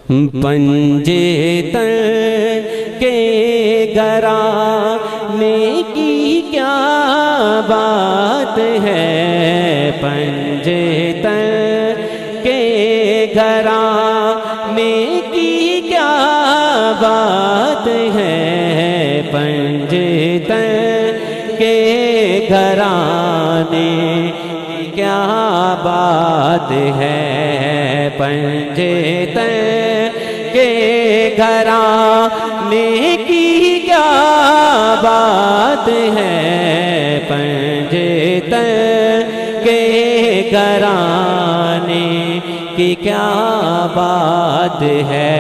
پنجتن کے گھرانے کی کیا بات ہے، پنجتن کے گھرانے کی کیا بات ہے، پنجتن کے گھرانے کی کیا بات ہے، پنجتن کے گھرانے کی کیا بات ہے، پنجتن کے گھرانے کی کیا بات ہے۔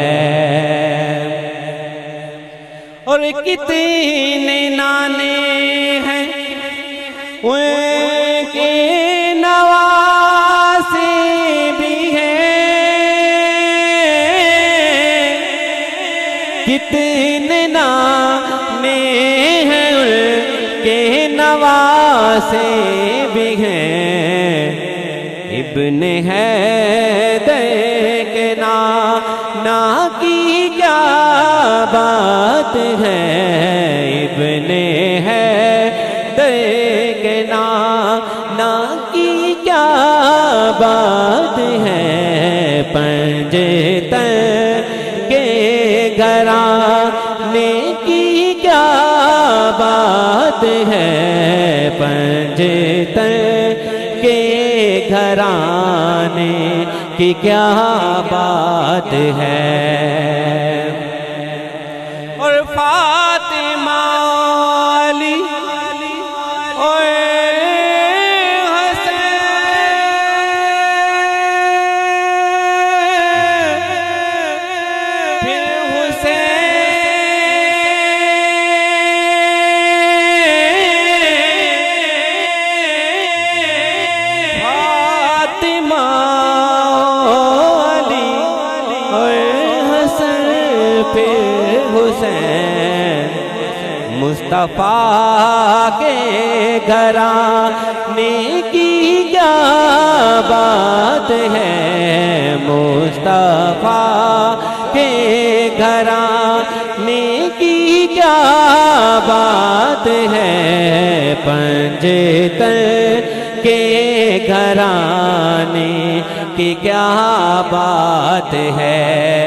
اور کتنے نانے ہیں ان کے نواسے بھی ہیں، کتنے نانے ہیں ان کے نواسے بھی ہیں، ابن حیدر کے نانا کی کیا بات ہے، ابن حیدر کے نانا کی کیا بات ہے، پنجتن کے گھرانے کی کیا بات ہے، پنجتن کے گھرانے کی کیا بات ہے۔ اور فاطمہ علی اور حسین پھر حسین، فاطمہ علی اور حسن پھر حسین، مصطفیٰ کے گھرانے کی کیا بات ہے، مصطفیٰ کے گھرانے کی کیا بات ہے، پنجتن کے گھرانے کی کیا بات ہے۔